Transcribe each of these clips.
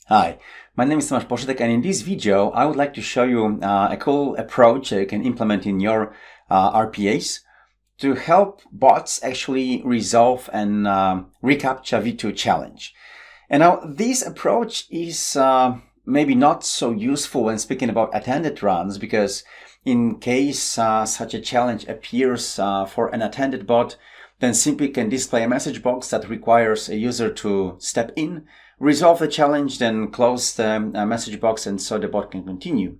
Hi, my name is Tomasz Poszytek, and in this video I would like to show you a cool approach that you can implement in your RPAs to help bots actually resolve an reCaptcha V2 challenge. And now this approach is maybe not so useful when speaking about attended runs, because in case such a challenge appears for an attended bot, then simply can display a message box that requires a user to step in, resolve the challenge, then close the message box, and so the bot can continue.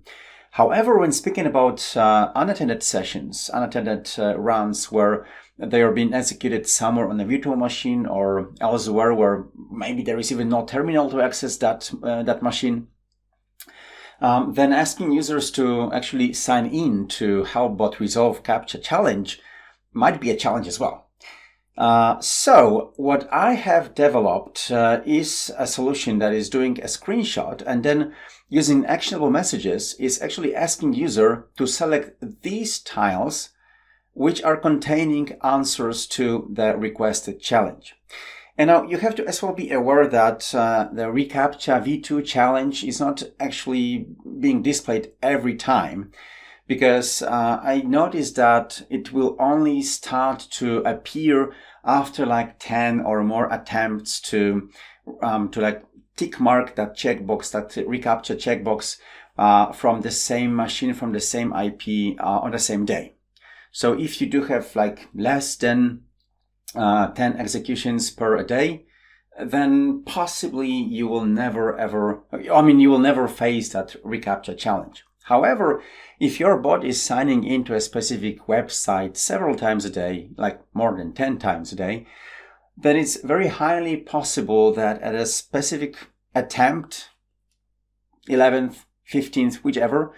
However, when speaking about unattended sessions, unattended runs where they are being executed somewhere on a virtual machine or elsewhere where maybe there is even no terminal to access that machine, then asking users to actually sign in to help bot resolve CAPTCHA challenge might be a challenge as well. So what I have developed is a solution that is doing a screenshot and then using actionable messages is actually asking user to select these tiles which are containing answers to the requested challenge. And now you have to as well be aware that the reCaptcha V2 challenge is not actually being displayed every time, because I noticed that it will only start to appear after like 10 or more attempts to like tick mark that checkbox, that reCaptcha checkbox from the same machine, from the same IP on the same day. So if you do have like less than 10 executions per day, then possibly you will never face that reCaptcha challenge. However, if your bot is signing into a specific website several times a day, like more than 10 times a day, then it's very highly possible that at a specific attempt, 11th, 15th, whichever,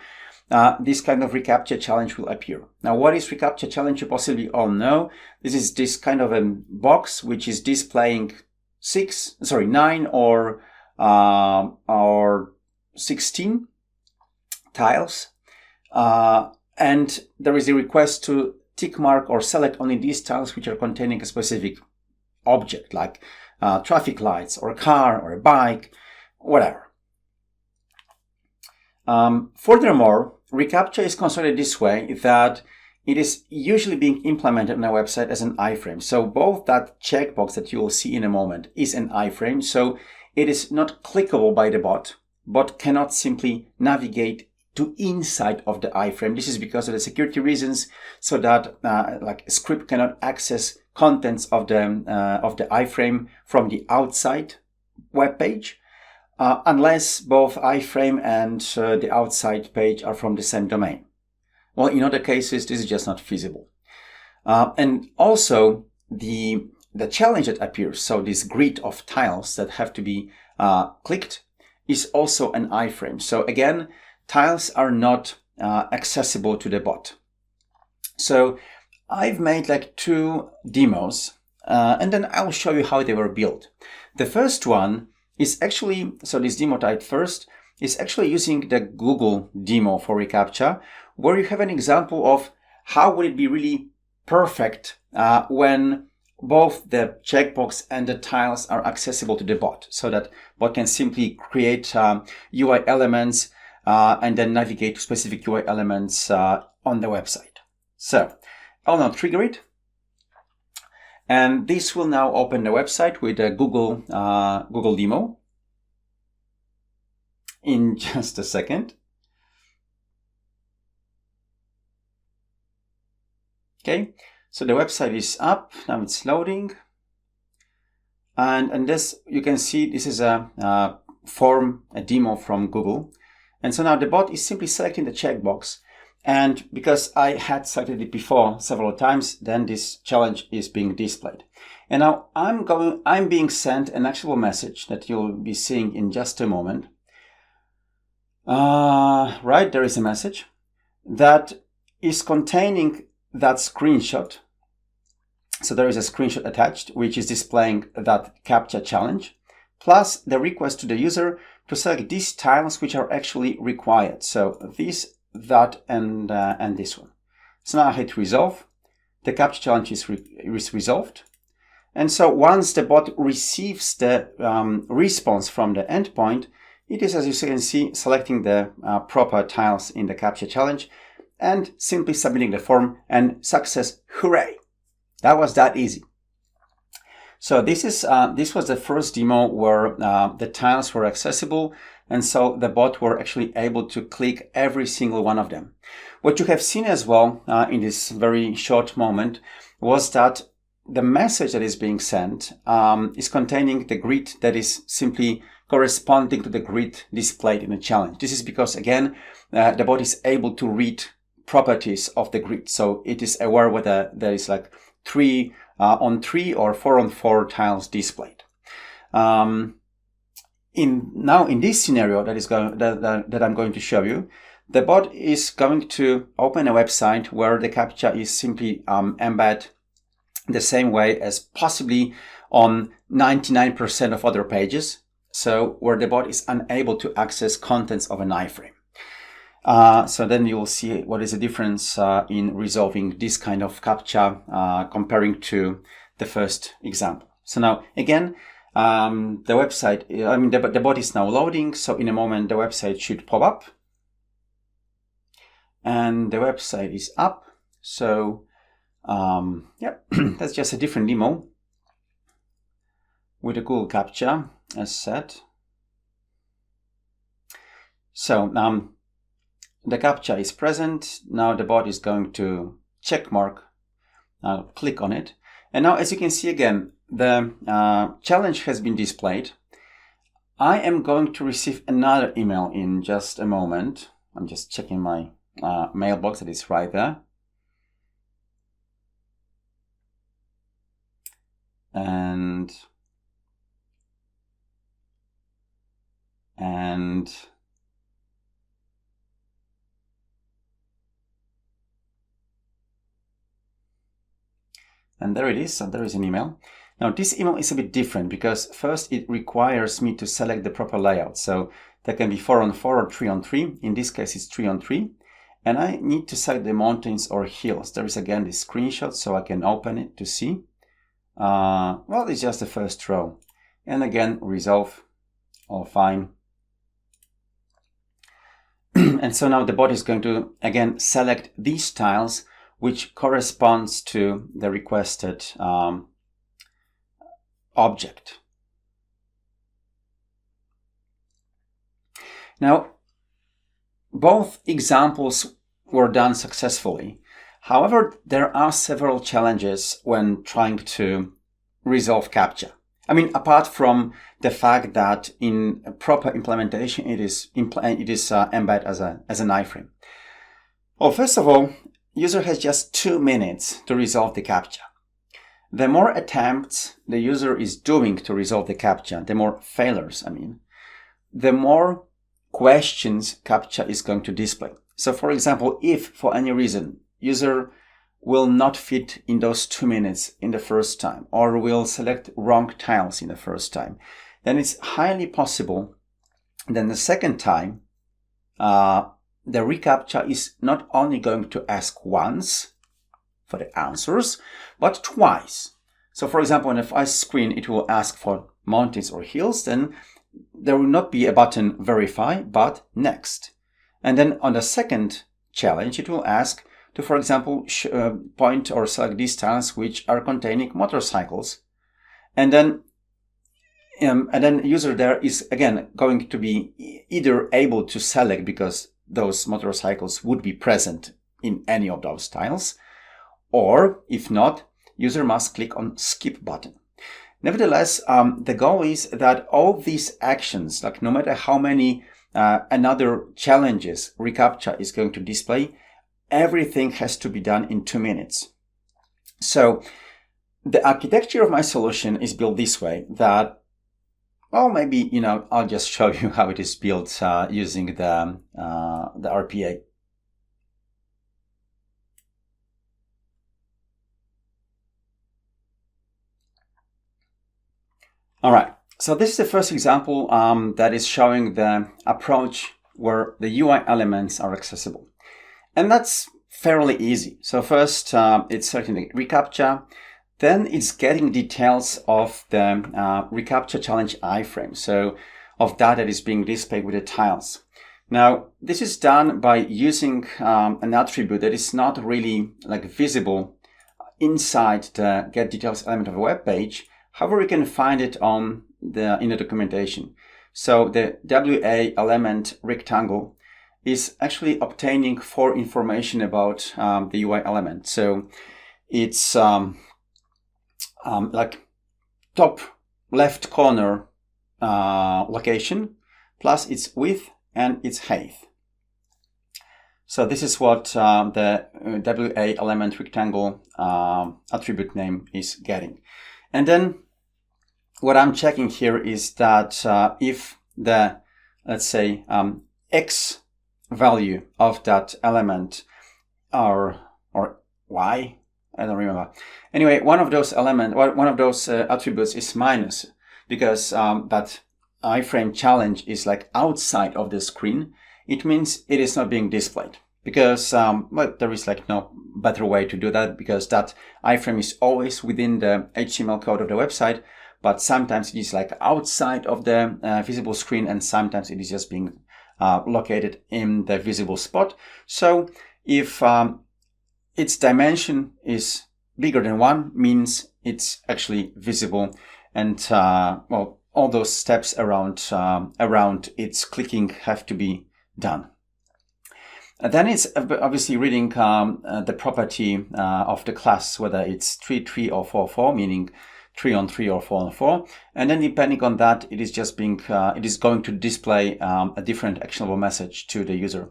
this kind of reCaptcha challenge will appear. Now, what is reCaptcha challenge? You possibly all know. This is this kind of a box which is displaying 9 or 16 tiles, and there is a request to tick mark or select only these tiles which are containing a specific object, like traffic lights or a car or a bike, whatever. Furthermore, reCaptcha is constructed this way that it is usually being implemented on a website as an iframe. So both that checkbox that you will see in a moment is an iframe, so it is not clickable by the bot. Bot cannot simply navigate to inside of the iframe. This is because of the security reasons, so that like a script cannot access contents of the iframe from the outside web page, unless both iframe and the outside page are from the same domain. Well, in other cases, this is just not feasible. And also the challenge that appears, so this grid of tiles that have to be clicked, is also an iframe. So again, tiles are not accessible to the bot. So I've made like 2 demos, and then I'll show you how they were built. The first one is actually, so this demo type first, is actually using the Google demo for reCaptcha, where you have an example of how would it be really perfect when both the checkbox and the tiles are accessible to the bot, so that bot can simply create UI elements and then navigate to specific UI elements on the website. So I'll now trigger it, and this will now open the website with a Google demo in just a second. Okay, so the website is up, now it's loading, and this, you can see this is a demo from Google. And so now the bot is simply selecting the checkbox, and because I had selected it before several times, then this challenge is being displayed. And now I'm being sent an actionable message that you'll be seeing in just a moment. Right, there is a message that is containing that screenshot. So there is a screenshot attached, which is displaying that CAPTCHA challenge, plus the request to the user to select these tiles which are actually required. So this, that, and this one. So now I hit resolve. The CAPTCHA challenge is resolved. And so once the bot receives the response from the endpoint, it is, as you can see, selecting the proper tiles in the CAPTCHA challenge and simply submitting the form, and success, hooray! That was that easy. So this was the first demo where the tiles were accessible, and so the bot were actually able to click every single one of them. What you have seen as well in this very short moment was that the message that is being sent is containing the grid that is simply corresponding to the grid displayed in the challenge. This is because, again, the bot is able to read properties of the grid. So it is aware whether there is like 3 on 3 or 4 on 4 tiles displayed. In this scenario that I'm going to show you, the bot is going to open a website where the CAPTCHA is simply embed the same way as possibly on 99% of other pages. So where the bot is unable to access contents of an iframe. So then you'll see what is the difference in resolving this kind of CAPTCHA comparing to the first example. So now again, the website, the bot is now loading. So in a moment, the website should pop up. And the website is up. So yeah, that's just a different demo with a Google CAPTCHA as said. So the CAPTCHA is present. Now the bot is going to check mark. I'll click on it. And now, as you can see again, the challenge has been displayed. I am going to receive another email in just a moment. I'm just checking my mailbox that is right there. And there it is. So there is an email. Now this email is a bit different because first it requires me to select the proper layout. So that can be 4 on 4 or 3 on 3. In this case, it's 3 on 3. And I need to select the mountains or hills. There is again this screenshot, so I can open it to see. Well, it's just the first row. And again, resolve, all fine. And so now the bot is going to, again, select these tiles which corresponds to the requested object. Now, both examples were done successfully. However, there are several challenges when trying to resolve CAPTCHA. I mean, apart from the fact that in a proper implementation, it is embedded as an iframe. Well, first of all, user has just 2 minutes to resolve the CAPTCHA. The more attempts the user is doing to resolve the CAPTCHA, the more failures, the more questions CAPTCHA is going to display. So for example, if for any reason user will not fit in those 2 minutes in the first time, or will select wrong tiles in the first time, then it's highly possible then the second time the reCAPTCHA is not only going to ask once for the answers, but twice. So for example, on the first screen, it will ask for mountains or hills, then there will not be a button verify, but next. And then on the second challenge, it will ask to, for example, point or select these tiles which are containing motorcycles. And then user there is again going to be either able to select because those motorcycles would be present in any of those tiles, or if not, user must click on skip button. Nevertheless, the goal is that all these actions, like no matter how many another challenges reCAPTCHA is going to display, everything has to be done in 2 minutes. So the architecture of my solution is built this way that, well, maybe, I'll just show you how it is built using the RPA. All right, so this is the first example that is showing the approach where the UI elements are accessible. And that's fairly easy. So first, it's certainly reCAPTCHA. Then it's getting details of the reCAPTCHA challenge iframe. So of data that is being displayed with the tiles. Now, this is done by using an attribute that is not really like visible inside the get details element of a web page. However, we can find it in the documentation. So the WA element rectangle is actually obtaining for information about the UI element. So it's like top left corner location plus its width and its height. So this is what the WA element rectangle attribute name is getting. And then what I'm checking here is that if the, let's say, X value of that element or Y, I don't remember. Anyway, one of those attributes is minus, because that iframe challenge is like outside of the screen. It means it is not being displayed, because well, there is like no better way to do that, because that iframe is always within the HTML code of the website, but sometimes it is like outside of the visible screen, and sometimes it is just being located in the visible spot. So if its dimension is bigger than 1, means it's actually visible, and well, all those steps around its clicking have to be done. And then it's obviously reading the property of the class, whether it's 3, 3 or 4, 4, meaning 3 on 3 or 4 on 4. And then depending on that, it is just being, it is going to display a different actionable message to the user.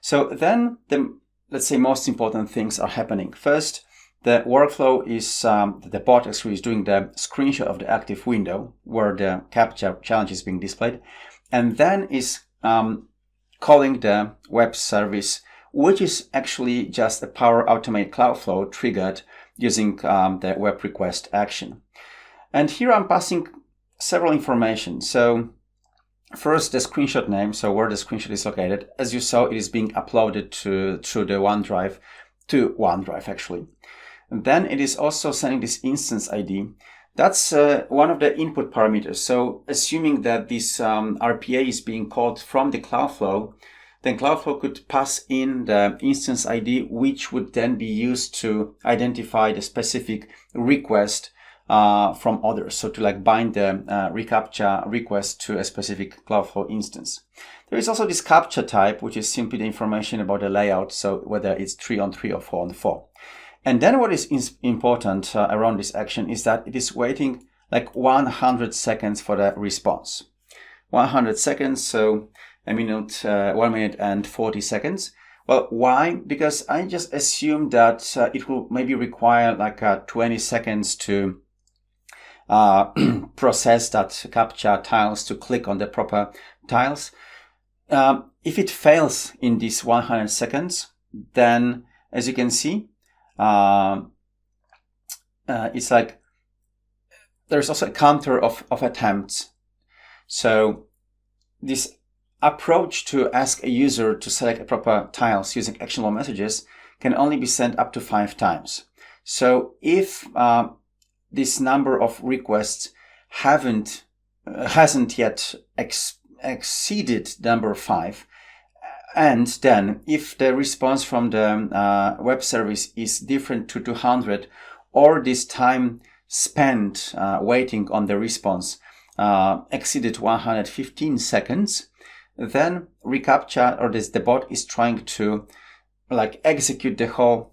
So then the, let's say, most important things are happening. First, the workflow is, the bot actually is doing the screenshot of the active window where the CAPTCHA challenge is being displayed, and then is calling the web service, which is actually just a Power Automate Cloudflow triggered using the web request action. And here I'm passing several information. So first, the screenshot name, so where the screenshot is located. As you saw, it is being uploaded through the OneDrive, to OneDrive actually. And then it is also sending this instance ID. That's one of the input parameters. So assuming that this RPA is being called from the Cloudflow, then Cloudflow could pass in the instance ID, which would then be used to identify the specific request from others. So to like bind the reCAPTCHA request to a specific Cloudflow instance. There is also this CAPTCHA type, which is simply the information about the layout. So whether it's 3 on 3 or 4 on 4. And then what is important around this action is that it is waiting like 100 seconds for the response. 100 seconds, so a minute, 1 minute and 40 seconds. Well, why? Because I just assume that it will maybe require like 20 seconds to process that CAPTCHA tiles, to click on the proper tiles. If it fails in these 100 seconds, then as you can see, it's like there's also a counter of attempts. So this approach to ask a user to select a proper tiles using actionable messages can only be sent up to 5 times. So if this number of requests hasn't yet exceeded number 5, and then if the response from the web service is different to 200, or this time spent waiting on the response exceeded 115 seconds, then reCAPTCHA, or the bot, is trying to like execute the whole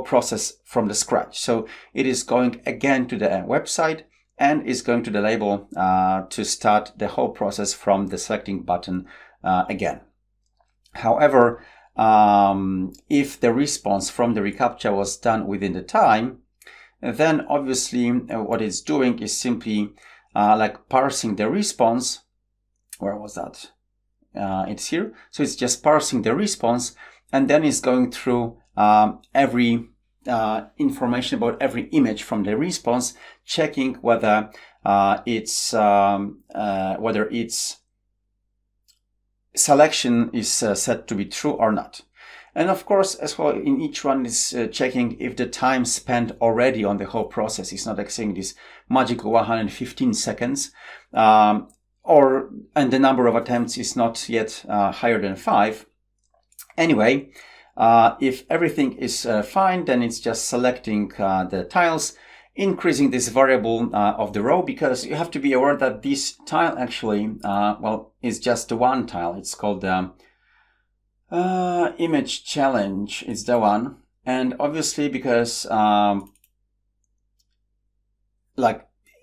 process from the scratch. So it is going again to the website and is going to the label to start the whole process from the selecting button again. However, if the response from the reCAPTCHA was done within the time, then obviously what it's doing is simply like parsing the response. Where was that? It's here. So it's just parsing the response, and then it's going through every information about every image from the response, checking whether its selection is set to be true or not. And of course, as well, in each one is checking if the time spent already on the whole process is not exceeding this magical 115 seconds. and the number of attempts is not yet higher than 5. Anyway, if everything is fine, then it's just selecting the tiles, increasing this variable of the row, because you have to be aware that this tile actually, is just one tile. It's called the image challenge. It's the one. And obviously, because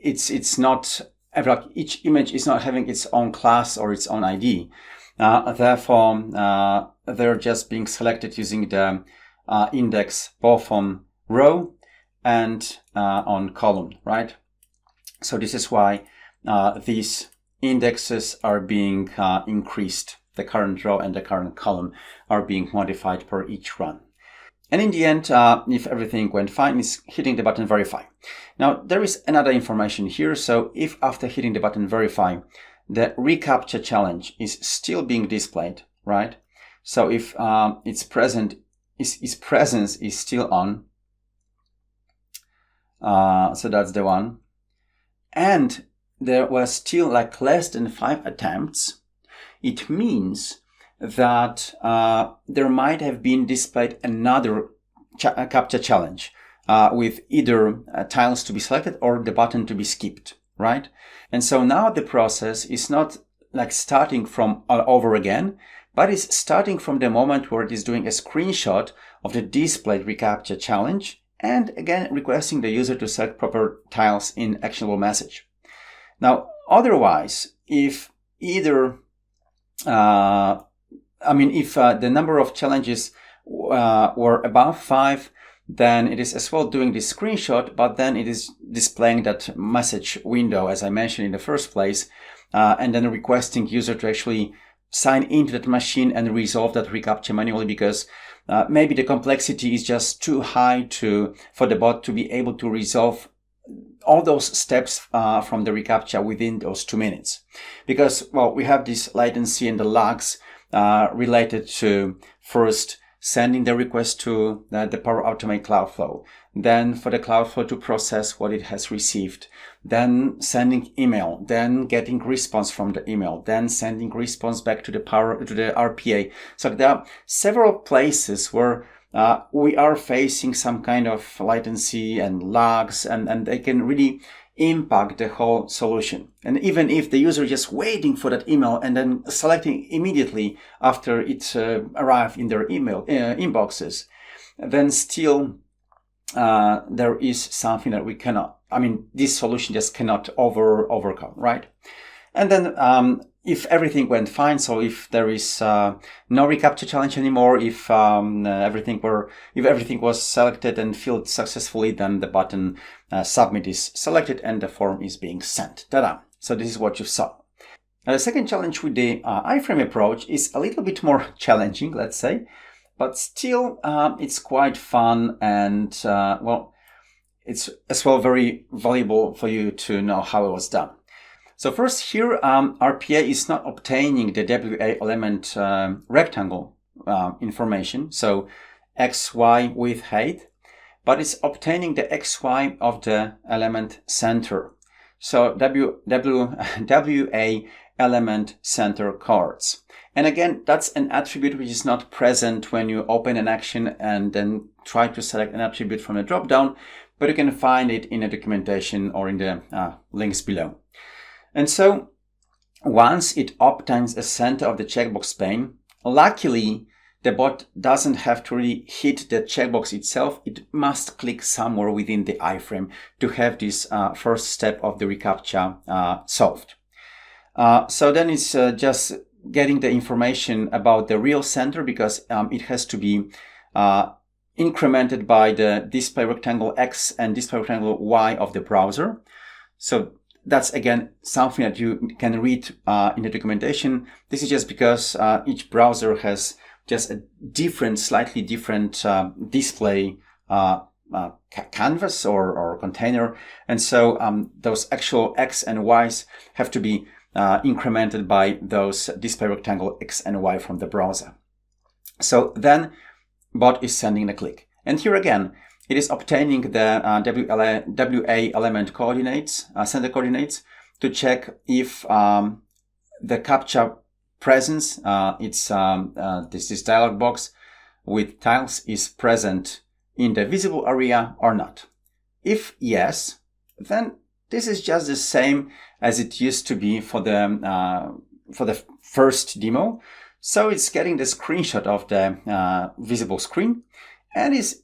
it's not, like each image is not having its own class or its own ID. Therefore, they're just being selected using the index both on row and on column, right? So this is why these indexes are being increased. The current row and the current column are being modified per each run. And in the end, if everything went fine, it's hitting the button verify. Now, there is another information here. So if after hitting the button verify, the reCaptcha challenge is still being displayed, right? So if its presence is still on, so that's the one, and there was still like less than 5 attempts, it means that there might have been displayed another captcha challenge with either tiles to be selected or the button to be skipped, right? And so now the process is not like starting from all over again, but it's starting from the moment where it is doing a screenshot of the displayed reCaptcha challenge and again requesting the user to select proper tiles in actionable message. Now, otherwise, if either if the number of challenges were above 5, then it is as well doing this screenshot, but then it is displaying that message window, as I mentioned in the first place, and then requesting user to actually sign into that machine and resolve that reCaptcha manually, because maybe the complexity is just too high for the bot to be able to resolve all those steps from the reCaptcha within those 2 minutes. Because, well, we have this latency and the lags related to first sending the request to the Power Automate Cloudflow, then for the Cloudflow to process what it has received, then sending email, then getting response from the email, then sending response back to the RPA. So there are several places where we are facing some kind of latency and lags, and they can really impact the whole solution. And even if the user is just waiting for that email and then selecting immediately after it arrived in their email inboxes, then still there is something that we cannot, this solution just cannot overcome, right? And then if everything went fine, so if there is no reCaptcha challenge anymore, if everything was selected and filled successfully, then the button submit is selected and the form is being sent. Ta-da! So this is what you saw. Now, the second challenge with the iframe approach is a little bit more challenging, let's say, but still it's quite fun, and it's as well very valuable for you to know how it was done. So first here, RPA is not obtaining the WA element rectangle information, so XY width height, but it's obtaining the XY of the element center. So WA element center cards. And again, that's an attribute which is not present when you open an action and then try to select an attribute from the dropdown, but you can find it in the documentation or in the links below. And so once it obtains a center of the checkbox pane, luckily the bot doesn't have to really hit the checkbox itself. It must click somewhere within the iframe to have this first step of the reCaptcha solved. So then it's just getting the information about the real center, because it has to be incremented by the display rectangle X and display rectangle Y of the browser. So that's again something that you can read in the documentation. This is just because each browser has just a slightly different display canvas or container. And so those actual X and Ys have to be incremented by those display rectangle X and Y from the browser. So then bot is sending the click. And here again, it is obtaining the WA element coordinates, center coordinates, to check if the CAPTCHA presence, this dialog box with tiles is present in the visible area or not. If yes, then this is just the same as it used to be for the first demo. So it's getting the screenshot of the visible screen and is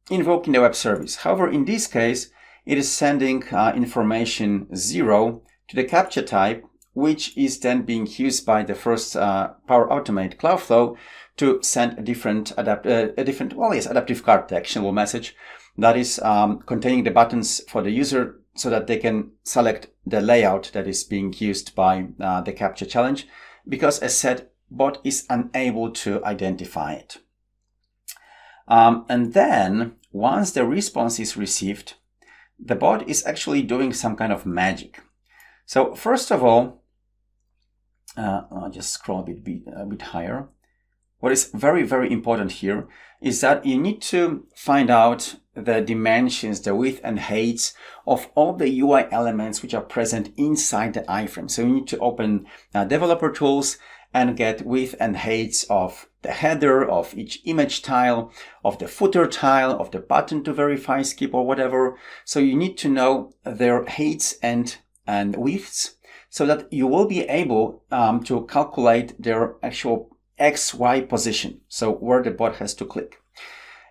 invoking the web service. However, in this case, it is sending information 0 to the CAPTCHA type, which is then being used by the first Power Automate Cloudflow to send a different adaptive card, the actionable message that is containing the buttons for the user so that they can select the layout that is being used by the CAPTCHA challenge, because as said, bot is unable to identify it. And then once the response is received, the bot is actually doing some kind of magic. So first of all, I'll just scroll a bit higher. What is very, very important here is that you need to find out the dimensions, the width and heights of all the UI elements which are present inside the iframe. So you need to open developer tools and get width and heights of the header, of each image tile, of the footer tile, of the button to verify, skip or whatever. So you need to know their heights and widths so that you will be able to calculate their actual XY position, so where the bot has to click.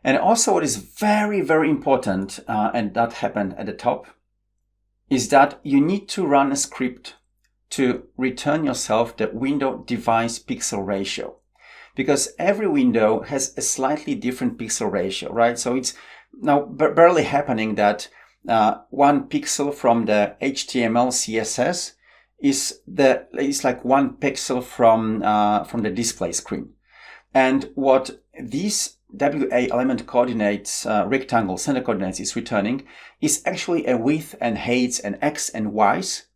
And also what is very, very important, and that happened at the top, is that you need to run a script to return yourself the window device pixel ratio, because every window has a slightly different pixel ratio, right? So it's now barely happening that 1 pixel from the HTML CSS is like 1 pixel from the display screen. And what these WA element coordinates, rectangle center coordinates is returning is actually a width and heights and X and Y's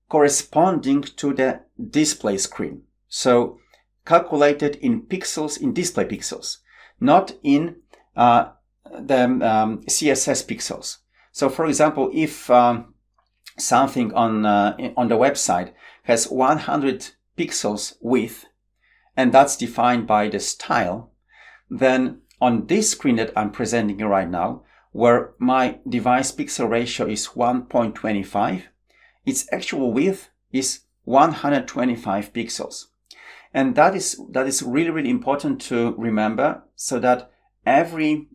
corresponding to the display screen. So calculated in pixels, in display pixels, not in the CSS pixels. So for example, if something on the website has 100 pixels width, and that's defined by the style, then on this screen that I'm presenting right now, where my device pixel ratio is 1.25, its actual width is 125 pixels. And that is really, really important to remember, so that every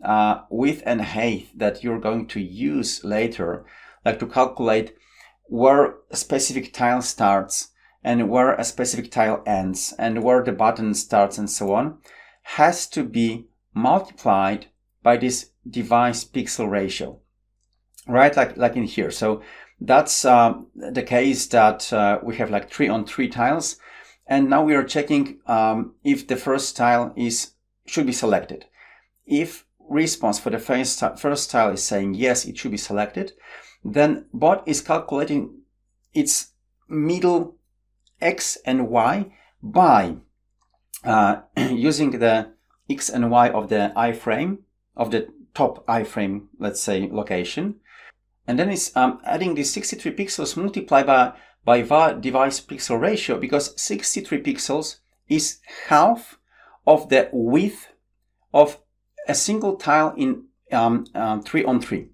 width and height that you're going to use later, like to calculate where a specific tile starts and where a specific tile ends and where the button starts and so on, has to be multiplied by this device pixel ratio, right? Like in here. So that's the case that we have like 3-on-3 tiles. And now we are checking if the first tile should be selected. If response for the first tile is saying yes, it should be selected, then bot is calculating its middle X and Y by using the X and Y of the iframe, of the top iframe, let's say, location. And then it's adding these 63 pixels multiplied by device pixel ratio, because 63 pixels is half of the width of a single tile in 3-on-3.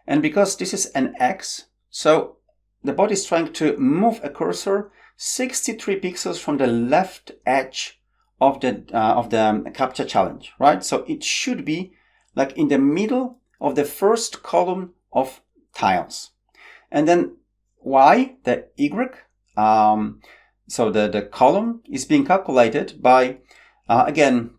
And because this is an X, so the bot is trying to move a cursor 63 pixels from the left edge of the CAPTCHA challenge, right? So it should be like in the middle of the first column of tiles. And then Y, the Y, so the column is being calculated by, again,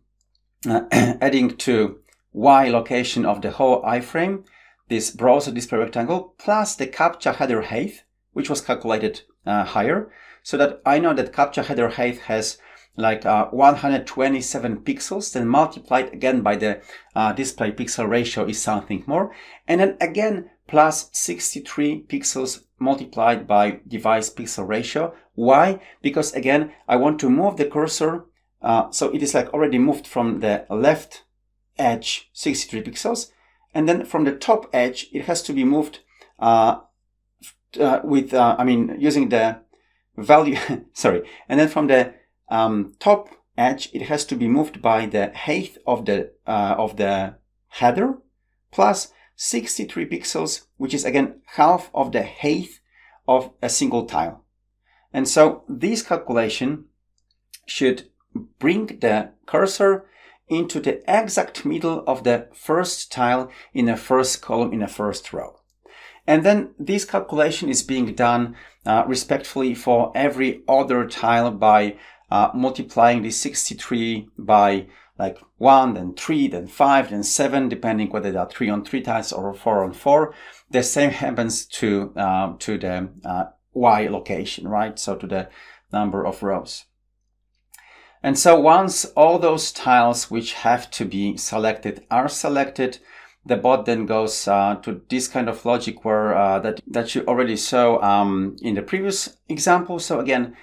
adding to Y location of the whole iframe, this browser display rectangle, plus the CAPTCHA header height, which was calculated higher, so that I know that CAPTCHA header height has like 127 pixels, then multiplied again by the display pixel ratio is something more, and then again plus 63 pixels multiplied by device pixel ratio. Why? Because again, I want to move the cursor, so it is like already moved from the left edge 63 pixels, and then from the top edge it has to be moved using the value, sorry, and then from the top edge, it has to be moved by the height of the header plus 63 pixels, which is again half of the height of a single tile. And so this calculation should bring the cursor into the exact middle of the first tile in the first column in the first row. And then this calculation is being done respectively for every other tile by multiplying the 63 by like 1, then 3, then 5, then 7, depending whether they are 3 on 3 tiles or 4 on 4. The same happens to the Y location, right? So to the number of rows. And so once all those tiles which have to be selected are selected, the bot then goes to this kind of logic where that you already saw in the previous example. So again,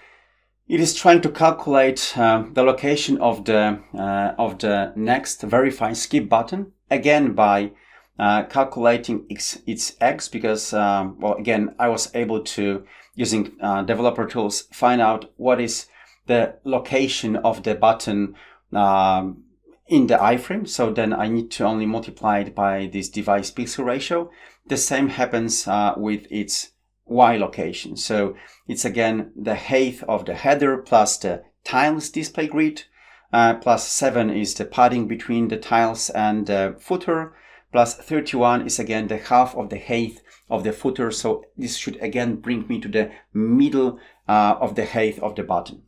it is trying to calculate the location of the next verify skip button, again by calculating its X, because well, again, I was able to, using developer tools, find out what is the location of the button in the iframe. So then I need to only multiply it by this device pixel ratio. The same happens with its Y location. So it's again the height of the header plus the tiles display grid, plus 7 is the padding between the tiles and the footer, plus 31 is again the half of the height of the footer. So this should again bring me to the middle of the height of the button.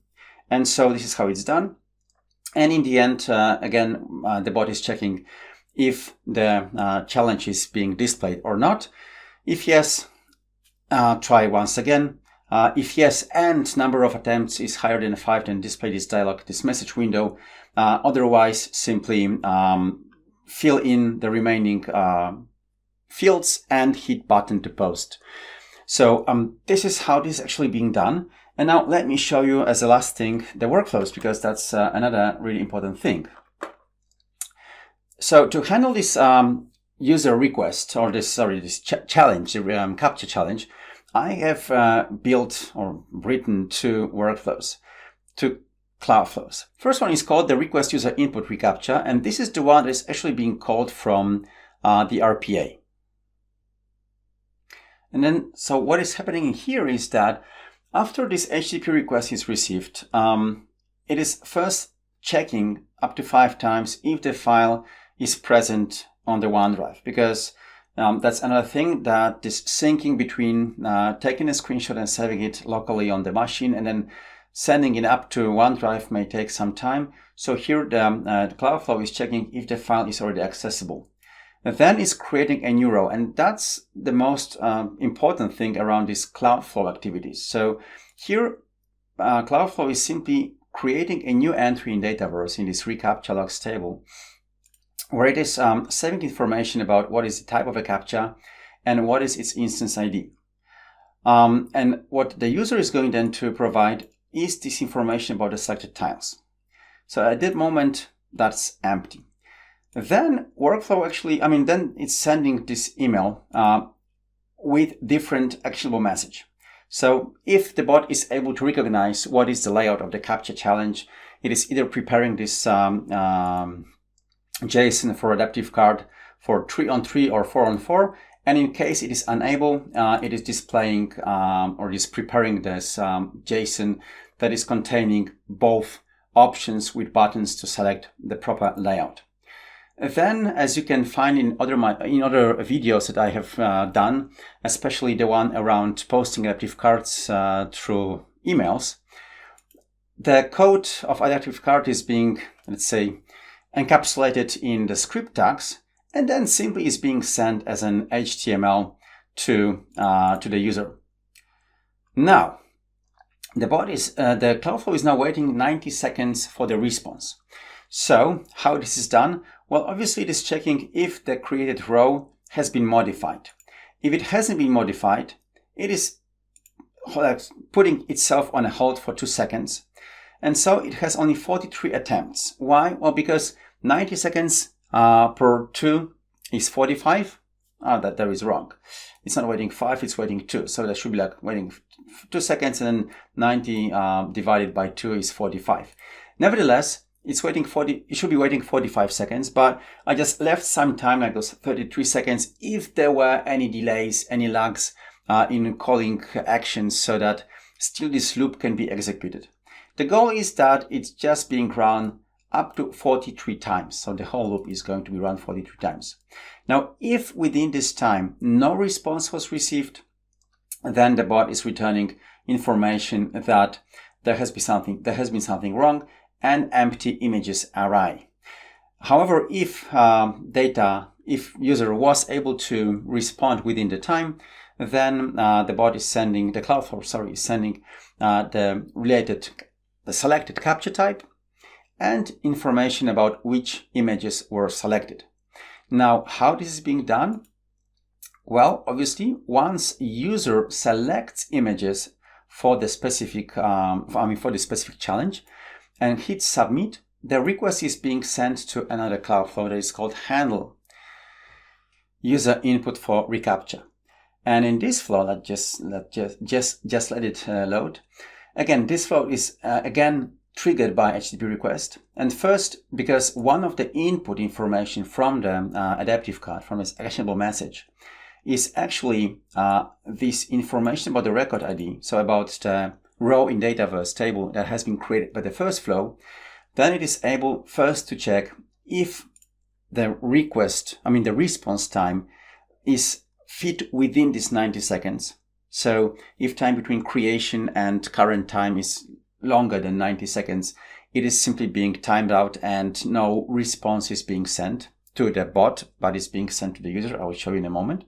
And so this is how it's done. And in the end, again, the bot is checking if the challenge is being displayed or not. If yes, try once again. If yes, and number of attempts is higher than 5, then display this dialog, this message window. Otherwise, simply fill in the remaining fields and hit button to post. So this is how this is actually being done. And now let me show you as a last thing the workflows, because that's another really important thing. So to handle this user request, or this challenge, the CAPTCHA challenge, I have built or written 2 workflows, 2 cloud flows. First one is called the request user input reCAPTCHA, and this is the one that is actually being called from the RPA. And then, so what is happening here is that after this HTTP request is received, it is first checking up to 5 times if the file is present on the OneDrive, because that's another thing, that this syncing between taking a screenshot and saving it locally on the machine and then sending it up to OneDrive may take some time. So here the Cloudflow is checking if the file is already accessible. And then it's creating a new row, and that's the most important thing around these Cloudflow activities. So here Cloudflow is simply creating a new entry in Dataverse in this reCAPTCHA logs table, where it is saving information about what is the type of a CAPTCHA and what is its instance ID. And what the user is going then to provide is this information about the selected tiles. So at that moment, that's empty. Then workflow actually, then it's sending this email with different actionable message. So if the bot is able to recognize what is the layout of the CAPTCHA challenge, it is either preparing this JSON for adaptive card for 3-on-3 or 4-on-4, and in case it is unable, it is displaying or is preparing this JSON that is containing both options with buttons to select the proper layout. Then, as you can find in other videos that I have done, especially the one around posting adaptive cards through emails, the code of adaptive card is being, let's say, encapsulated in the script tags, and then simply is being sent as an HTML to the user. Now, the Cloudflow is now waiting 90 seconds for the response. So, how this is done? Well, obviously it is checking if the created row has been modified. If it hasn't been modified, it is putting itself on a hold for 2 seconds. And so it has only 43 attempts. Why? Well, because 90 seconds per 2 is 45. That is wrong. It's not waiting 5, it's waiting 2. So that should be like waiting 2 seconds, and then 90 divided by 2 is 45. Nevertheless, it should be waiting 45 seconds, but I just left some time, like those 33 seconds, if there were any delays, any lags in calling actions, so that still this loop can be executed. The goal is that it's just being run up to 43 times. So the whole loop is going to be run 43 times. Now, if within this time no response was received, then the bot is returning information that there has been something wrong, and empty images array. However, if user was able to respond within the time, then the Cloudflare is sending the selected captcha type and information about which images were selected. Now, how this is being done? Well, obviously, once user selects images for the specific challenge and hits submit, the request is being sent to another Cloudflare that is called handle user input for reCaptcha. And in this flow, let's just let it load. Again, this flow is again triggered by HTTP request. And first, because one of the input information from the adaptive card, from this actionable message, is actually this information about the record ID, so about the row in Dataverse table that has been created by the first flow, then it is able first to check if the response time is fit within this 90 seconds. So if time between creation and current time is longer than 90 seconds, it is simply being timed out and no response is being sent to the bot, but it's being sent to the user. I will show you in a moment.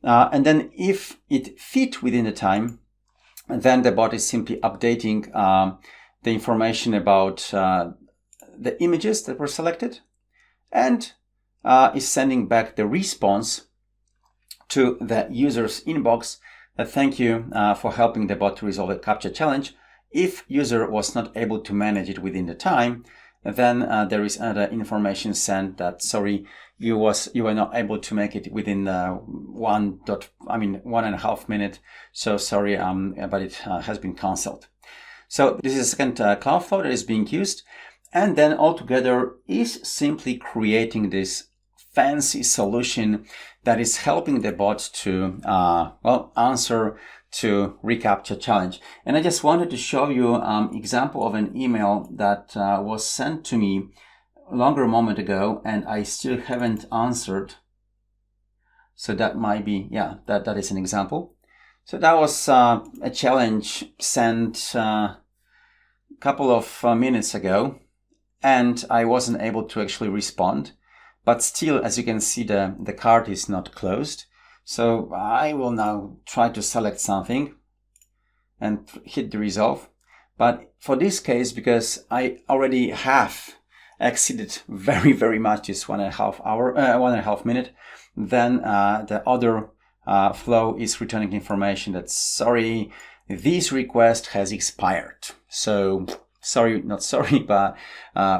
And then if it fit within the time, then the bot is simply updating the information about the images that were selected, and is sending back the response to the user's inbox. Thank you for helping the bot to resolve the captcha challenge. If user was not able to manage it within the time, then there is another information sent that sorry, you were not able to make it within 1.5 minute. So sorry, but it has been cancelled. So this is a second Cloudflare that is being used, and then altogether is simply creating this fancy solution that is helping the bot to answer to reCaptcha challenge. And I just wanted to show you example of an email that was sent to me a longer moment ago, and I still haven't answered. So that might be, that is an example. So that was a challenge sent a couple of minutes ago, and I wasn't able to actually respond. But still, as you can see, the card is not closed. So I will now try to select something and hit the resolve. But for this case, because I already have exceeded very, very much this 1.5 minute, then the other flow is returning information that sorry, this request has expired. So sorry, not sorry, but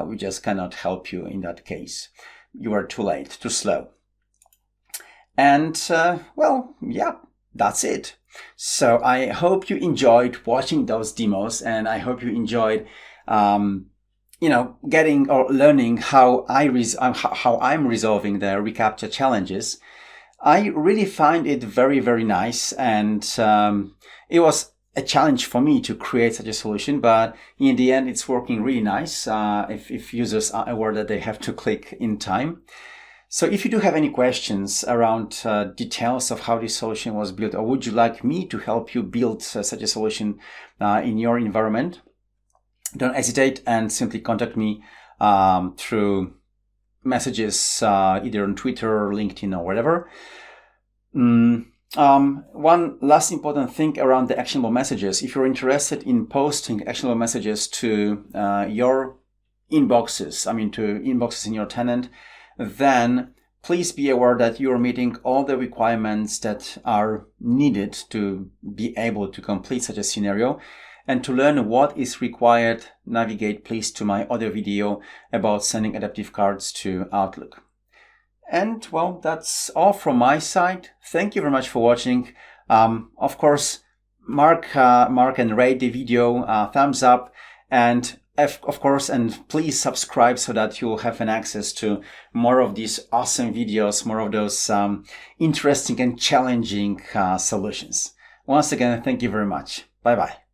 we just cannot help you in that case. You are too late, too slow. And that's it. So I hope you enjoyed watching those demos, and I hope you enjoyed, getting or learning how I'm resolving the reCaptcha challenges. I really find it very, very nice, and it was a challenge for me to create such a solution, but in the end, it's working really nice if users are aware that they have to click in time. So if you do have any questions around details of how this solution was built, or would you like me to help you build such a solution in your environment, don't hesitate and simply contact me through messages either on Twitter or LinkedIn or whatever. One last important thing around the actionable messages. If you're interested in posting actionable messages to your inboxes, to inboxes in your tenant, then please be aware that you are meeting all the requirements that are needed to be able to complete such a scenario. And to learn what is required, navigate please to my other video about sending adaptive cards to Outlook. And well, that's all from my side. Thank you very much for watching. Of course, mark and rate the video, thumbs up, and of course, and please subscribe so that you'll have an access to more of these awesome videos, more of those interesting and challenging solutions. Once again, thank you very much. Bye bye.